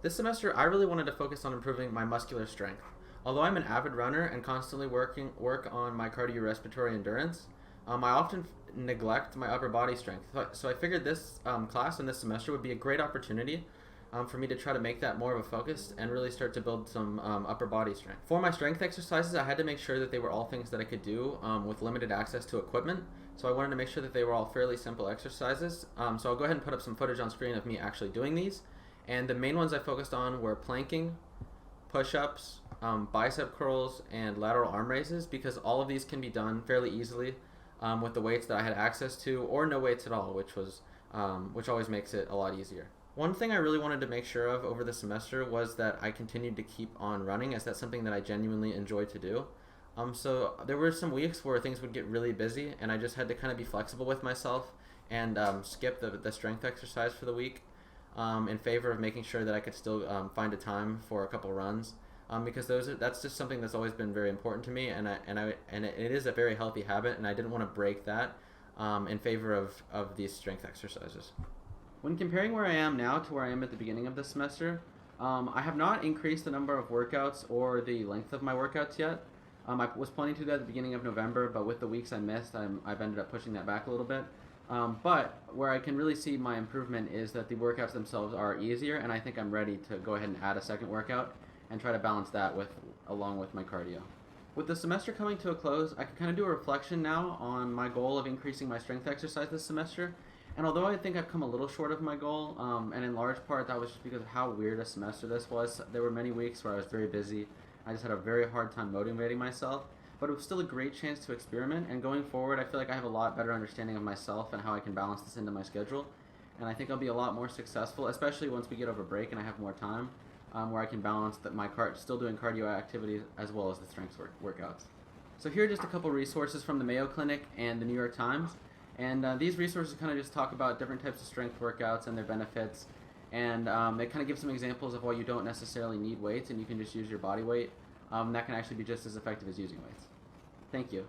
This semester, I really wanted to focus on improving my muscular strength. Although I'm an avid runner and constantly work on my cardiorespiratory endurance, I often neglect my upper body strength. So I figured this class and this semester would be a great opportunity for me to try to make that more of a focus and really start to build some upper body strength. For my strength exercises, I had to make sure that they were all things that I could do with limited access to equipment. So I wanted to make sure that they were all fairly simple exercises. So I'll go ahead and put up some footage on screen of me actually doing these. And the main ones I focused on were planking, push-ups, bicep curls, and lateral arm raises, because all of these can be done fairly easily with the weights that I had access to, or no weights at all, which always makes it a lot easier. One thing I really wanted to make sure of over the semester was that I continued to keep on running, as that's something that I genuinely enjoy to do. So there were some weeks where things would get really busy, and I just had to kind of be flexible with myself and skip the strength exercise for the week in favor of making sure that I could still find a time for a couple runs, because that's just something that's always been very important to me, and it is a very healthy habit, and I didn't want to break that in favor of these strength exercises. When comparing where I am now to where I am at the beginning of the semester, I have not increased the number of workouts or the length of my workouts yet. I was planning to do that at the beginning of November, but with the weeks I missed, I've ended up pushing that back a little bit. But where I can really see my improvement is that the workouts themselves are easier, and I think I'm ready to go ahead and add a second workout and try to balance that along with my cardio. With the semester coming to a close, I can kind of do a reflection now on my goal of increasing my strength exercise this semester. And although I think I've come a little short of my goal, and in large part that was just because of how weird a semester this was, there were many weeks where I was very busy. I just had a very hard time motivating myself, but it was still a great chance to experiment, and going forward I feel like I have a lot better understanding of myself and how I can balance this into my schedule, and I think I'll be a lot more successful, especially once we get over break and I have more time, where I can balance still doing cardio activities as well as the strength workouts. So here are just a couple resources from the Mayo Clinic and the New York Times. And these resources kind of just talk about different types of strength workouts and their benefits, and they kind of give some examples of why you don't necessarily need weights and you can just use your body weight. That can actually be just as effective as using weights. Thank you.